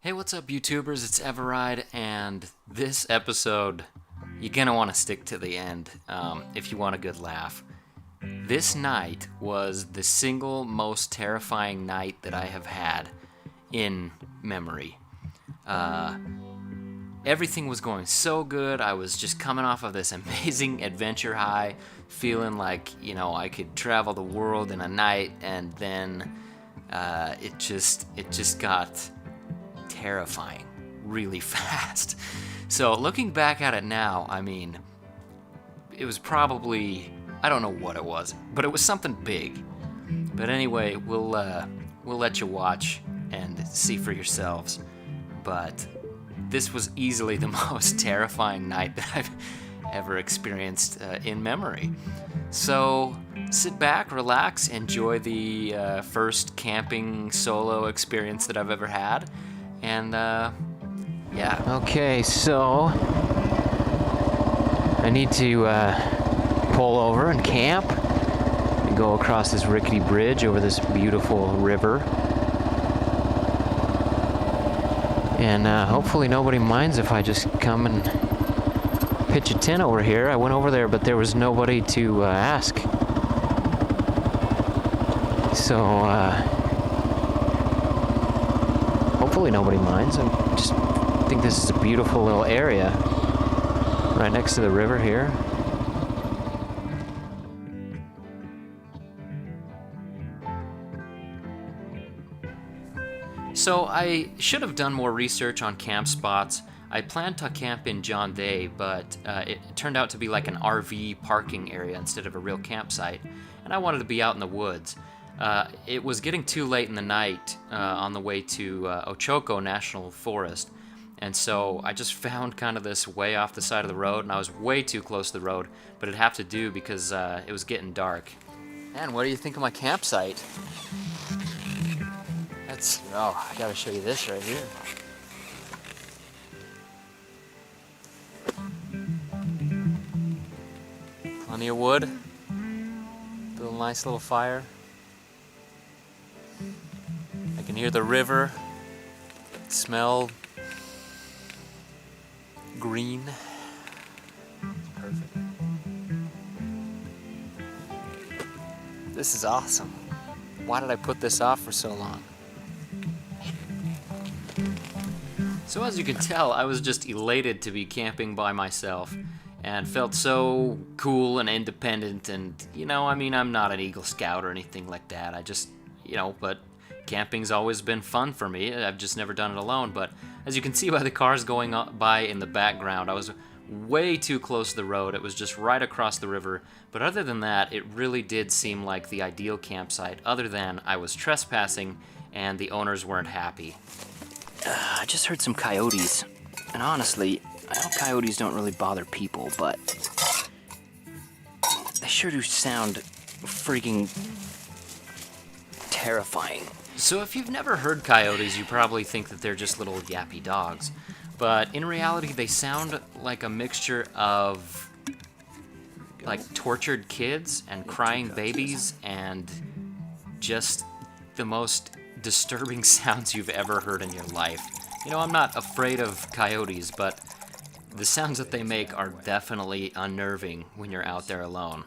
Hey, what's up, YouTubers? It's eveRide, and this episode, you're gonna want to stick to the end if you want a good laugh. This night was the single most terrifying night that I have had in memory. Everything was going so good. I was just coming off of this amazing adventure high, feeling like, I could travel the world in a night, and then it just got terrifying really fast. So looking back at it now, I mean, it was probably, I don't know what it was, but it was something big. But anyway, we'll let you watch and see for yourselves. But this was easily the most terrifying night that I've ever experienced in memory. So sit back, relax, enjoy the first camping solo experience that I've ever had. And, yeah. Okay, so I need to pull over and camp and go across this rickety bridge over this beautiful river. And hopefully nobody minds if I just come and pitch a tent over here. I went over there, but there was nobody to ask. So, hopefully nobody minds. I just think this is a beautiful little area right next to the river here. So I should have done more research on camp spots. I planned to camp in John Day, but it turned out to be like an RV parking area instead of a real campsite, and I wanted to be out in the woods. It was getting too late in the night on the way to Ochoco National Forest, and so I just found kind of this way off the side of the road, and I was way too close to the road, but it'd have to do because it was getting dark. Man, what do you think of my campsite? I gotta show you this right here. Plenty of wood, build a nice little fire. I can hear the river, smell green. Perfect. This is awesome. Why did I put this off for so long? So as you can tell, I was just elated to be camping by myself and felt so cool and independent, and I'm not an Eagle Scout or anything like that. I just, but camping's always been fun for me. I've just never done it alone, but as you can see by the cars going by in the background, I was way too close to the road. It was just right across the river, but other than that, it really did seem like the ideal campsite, other than I was trespassing and the owners weren't happy. I just heard some coyotes, and honestly, I know coyotes don't really bother people, but they sure do sound freaking terrifying. So if you've never heard coyotes, you probably think that they're just little yappy dogs, but in reality, they sound like a mixture of like tortured kids and crying babies and just the most disturbing sounds you've ever heard in your life. I'm not afraid of coyotes, but the sounds that they make are definitely unnerving when you're out there alone.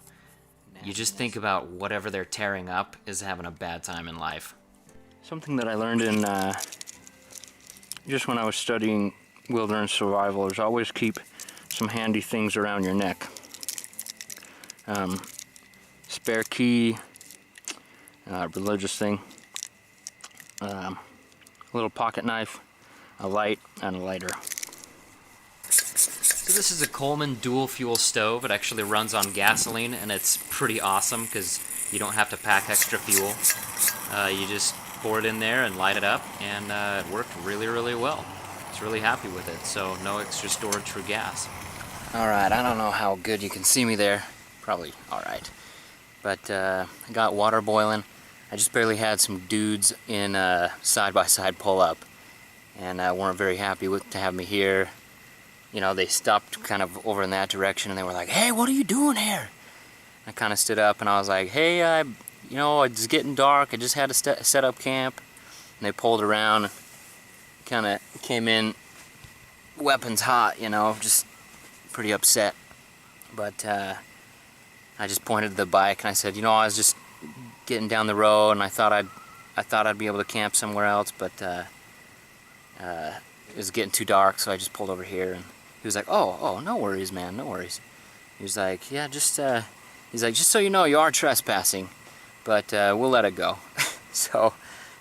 You just think about whatever they're tearing up is having a bad time in life. Something that I learned in just when I was studying wilderness survival is always keep some handy things around your neck. Spare key, religious thing, a little pocket knife, a light, and a lighter. So this is a Coleman dual fuel stove. It actually runs on gasoline, and it's pretty awesome because you don't have to pack extra fuel. You just pour it in there and light it up, and it worked really, really well. I was really happy with it, so no extra storage for gas. Alright, I don't know how good you can see me there. Probably alright. But I got water boiling. I just barely had some dudes in side-by-side pull-up, and weren't very happy to have me here. They stopped kind of over in that direction, and they were like, "Hey, what are you doing here?" I kind of stood up, and I was like, "Hey, it's getting dark. I just had to set up camp." And they pulled around, kind of came in weapons hot, you know, just pretty upset. But I just pointed to the bike and I said, you know, I was just getting down the road and I thought I'd be able to camp somewhere else, but it was getting too dark, so I just pulled over here. And he was like, oh, no worries, man, no worries. He was like, yeah, just he's like, just so you know, you are trespassing, but we'll let it go. So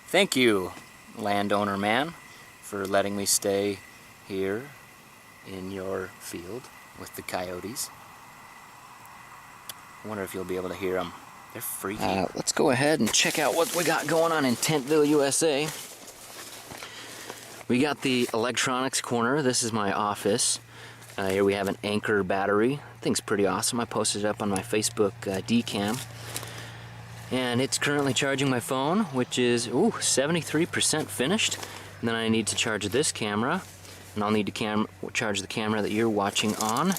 thank you, landowner man, for letting me stay here in your field with the coyotes. I wonder if you'll be able to hear them. They're freaky. Let's go ahead and check out what we got going on in Tentville, USA. We got the electronics corner. This is my office. Here we have an Anchor battery. Thing's pretty awesome. I posted it up on my Facebook Dcam. And it's currently charging my phone, which is 73% finished. And then I need to charge this camera. And I'll need to charge the camera that you're watching on.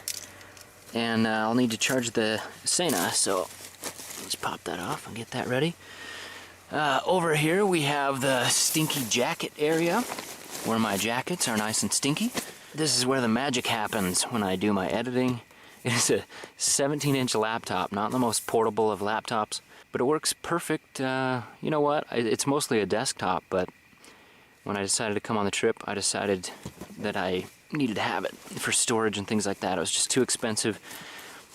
And I'll need to charge the Sena, so let's pop that off and get that ready. Over here we have the stinky jacket area, where my jackets are nice and stinky. This is where the magic happens when I do my editing. It is a 17-inch laptop, not the most portable of laptops, but it works perfect. You know what? It's mostly a desktop, but when I decided to come on the trip, I decided that I needed to have it for storage and things like that. It was just too expensive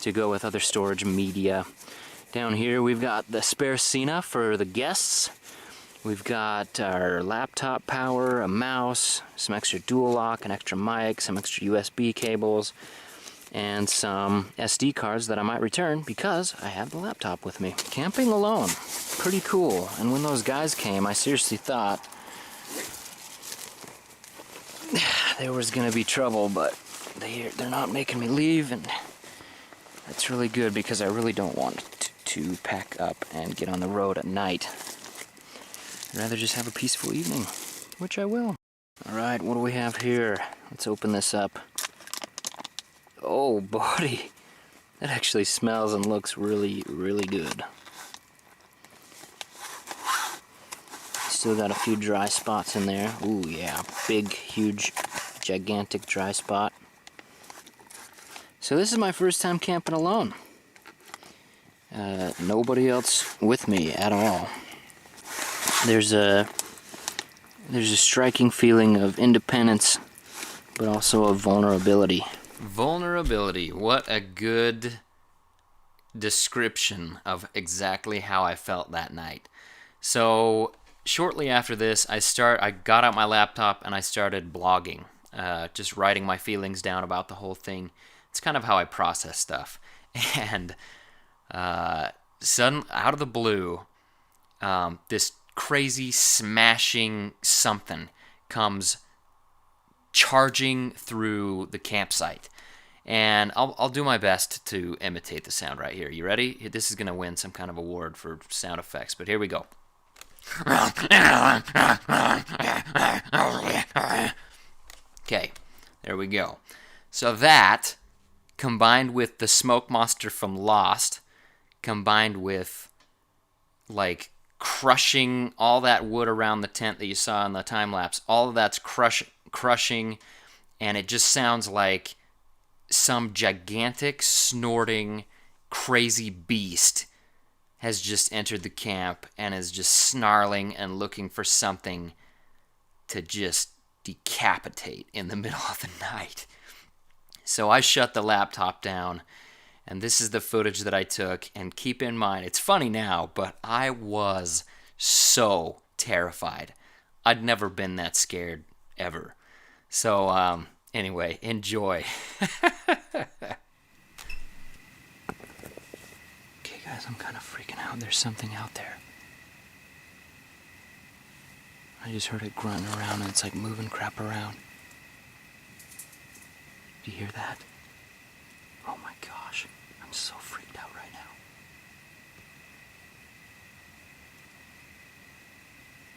to go with other storage media. Down here we've got the spare Sena for the guests. We've got our laptop power, a mouse, some extra dual lock, an extra mic, some extra USB cables, and some SD cards that I might return because I have the laptop with me. Camping alone, pretty cool. And when those guys came, I seriously thought there was gonna be trouble, but they're not making me leave, and that's really good because I really don't want to pack up and get on the road at night. I'd rather just have a peaceful evening, which I will. Alright, what do we have here? Let's open this up. Oh, buddy. That actually smells and looks really, really good. Still got a few dry spots in there. Ooh, yeah. Big, huge, gigantic dry spot. So this is my first time camping alone. Nobody else with me at all. There's a striking feeling of independence, but also of vulnerability. Vulnerability. What a good description of exactly how I felt that night. So shortly after this, I got out my laptop and I started blogging, just writing my feelings down about the whole thing. It's kind of how I process stuff. And suddenly, out of the blue, this crazy smashing something comes charging through the campsite. And I'll do my best to imitate the sound right here. You ready? This is going to win some kind of award for sound effects, but here we go. Okay, there we go. So that, combined with the smoke monster from Lost, combined with, like, crushing all that wood around the tent that you saw in the time-lapse, all of that's crushing, and it just sounds like some gigantic, snorting, crazy beast has just entered the camp and is just snarling and looking for something to just decapitate in the middle of the night. So I shut the laptop down, and this is the footage that I took. And keep in mind, it's funny now, but I was so terrified. I'd never been that scared, ever. So, anyway, enjoy. Okay, guys, I'm kind of freaking out. There's something out there. I just heard it grunting around, and it's like moving crap around. Do you hear that? Oh my gosh, I'm so freaked out right now.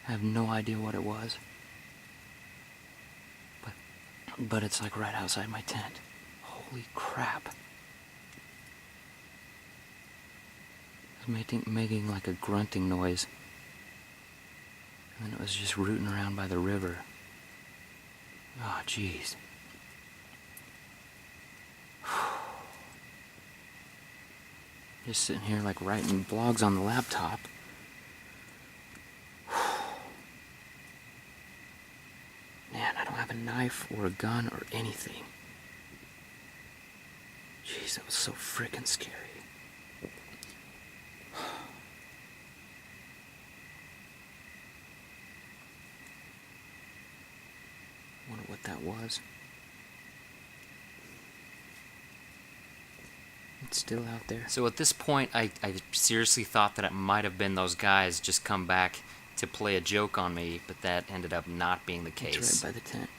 I have no idea what it was. But it's like right outside my tent. Holy crap. It was making like a grunting noise. And then it was just rooting around by the river. Oh, jeez. Just sitting here like writing blogs on the laptop. Man, I don't have a knife or a gun or anything. Jeez, that was so frickin' scary. Wonder what that was. It's still out there. So at this point, I seriously thought that it might have been those guys just come back to play a joke on me, but that ended up not being the case. It's right by the tent.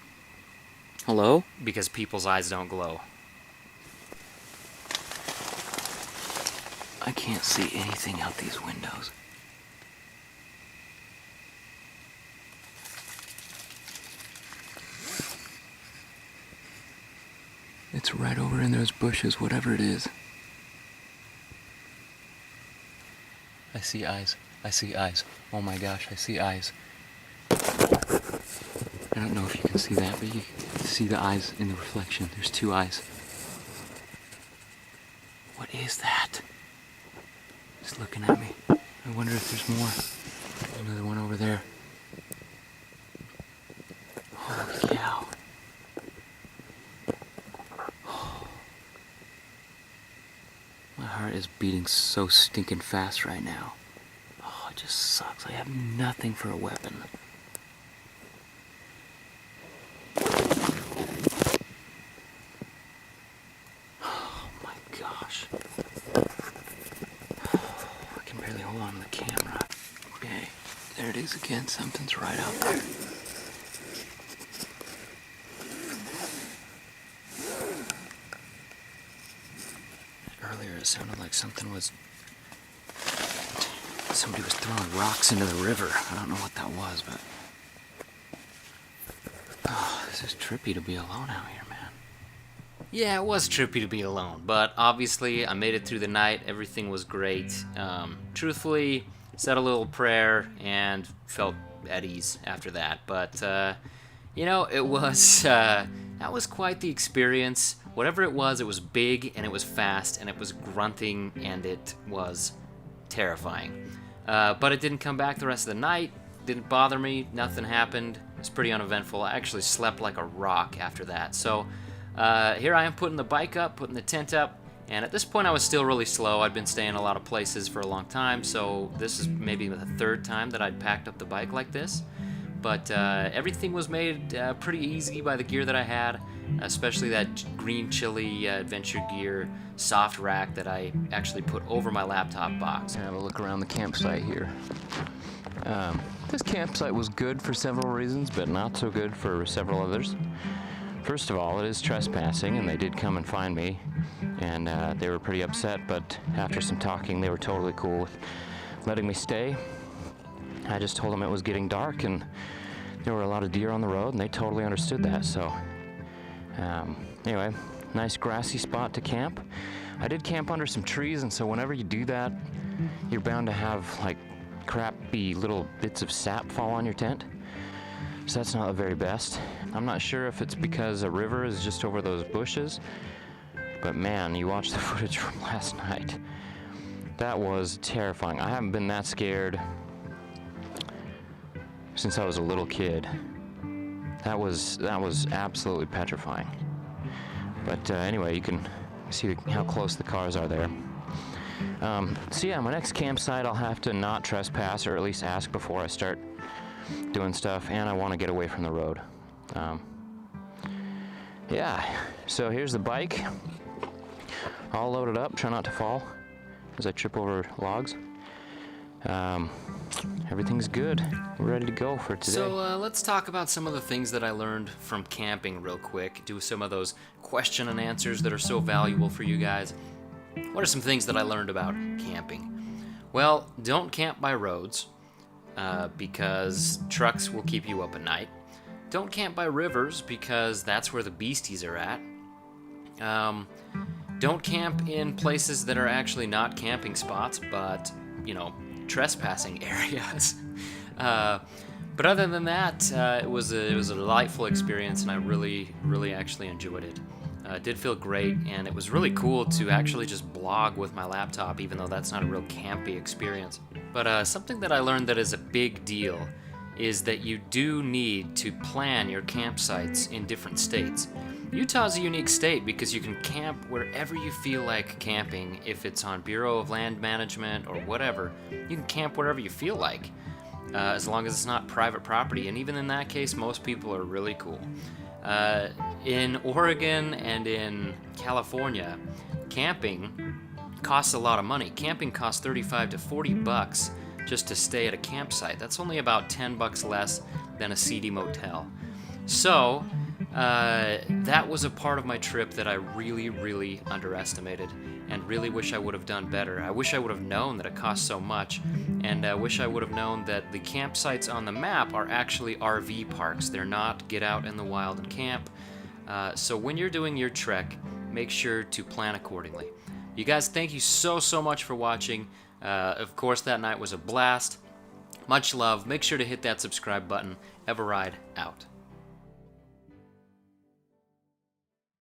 Hello? Because people's eyes don't glow. I can't see anything out these windows. It's right over in those bushes, whatever it is. I see eyes. I see eyes. Oh my gosh, I see eyes. I don't know if you can see that, but you can see the eyes in the reflection. There's two eyes. What is that? It's looking at me. I wonder if there's more. There's another one over there. Holy cow. My heart is beating so stinking fast right now. Oh, it just sucks. I have nothing for a weapon. Oh my gosh. I can barely hold on to the camera. Okay, there it is again. Something's right out there. Earlier it sounded like somebody was throwing rocks into the river. I don't know what that was, but oh, this is trippy to be alone out here, man. Yeah, it was trippy to be alone, but obviously I made it through the night. Everything was great. Truthfully, said a little prayer and felt at ease after that. But you know, it was that was quite the experience. Whatever it was big and it was fast and it was grunting and it was terrifying. But it didn't come back the rest of the night. Didn't bother me. Nothing happened. It was pretty uneventful. I actually slept like a rock after that. So here I am putting the bike up, putting the tent up. And at this point I was still really slow. I'd been staying a lot of places for a long time. So this is maybe the third time that I'd packed up the bike like this. But everything was made pretty easy by the gear that I had, especially that green chili adventure gear soft rack that I actually put over my laptop box. Have a look around the campsite here. This campsite was good for several reasons, but not so good for several others. First of all, it is trespassing, and they did come and find me, and they were pretty upset, but after some talking, they were totally cool with letting me stay. I just told them it was getting dark and there were a lot of deer on the road, and they totally understood that. So anyway, nice grassy spot to camp. I did camp under some trees, and so whenever you do that, you're bound to have like crappy little bits of sap fall on your tent. So that's not the very best. I'm not sure if it's because a river is just over those bushes, but man, you watch the footage from last night. That was terrifying. I haven't been that scared since I was a little kid. That was absolutely petrifying. But anyway, you can see how close the cars are there. So yeah, my next campsite I'll have to not trespass, or at least ask before I start doing stuff, and I want to get away from the road. Yeah, so here's the bike. All loaded up, try not to fall as I trip over logs. Everything's good. We're ready to go for today. So let's talk about some of the things that I learned from camping real quick. Do some of those question and answers that are so valuable for you guys. What are some things that I learned about camping? Well, don't camp by roads because trucks will keep you up at night. Don't camp by rivers because that's where the beasties are at. Don't camp in places that are actually not camping spots, but, you know, trespassing areas. But other than that, it was a delightful experience, and I really actually enjoyed it. It did feel great, and it was really cool to actually just blog with my laptop, even though that's not a real campy experience. But something that I learned that is a big deal is that you do need to plan your campsites in different states. Utah's a unique state because you can camp wherever you feel like camping. If it's on Bureau of Land Management or whatever, you can camp wherever you feel like, as long as it's not private property. And even in that case, most people are really cool. In Oregon and in California, camping costs a lot of money. Camping costs 35 to 40 bucks just to stay at a campsite. That's only about 10 bucks less than a seedy motel. So that was a part of my trip that I really underestimated, and really wish I would have done better. I wish I would have known that it cost so much, and I wish I would have known that the campsites on the map are actually RV parks. They're not get out in the wild and camp. So when you're doing your trek, make sure to plan accordingly. You guys, thank you so much for watching. Of course, that night was a blast. Much love. Make sure to hit that subscribe button. eveRide out.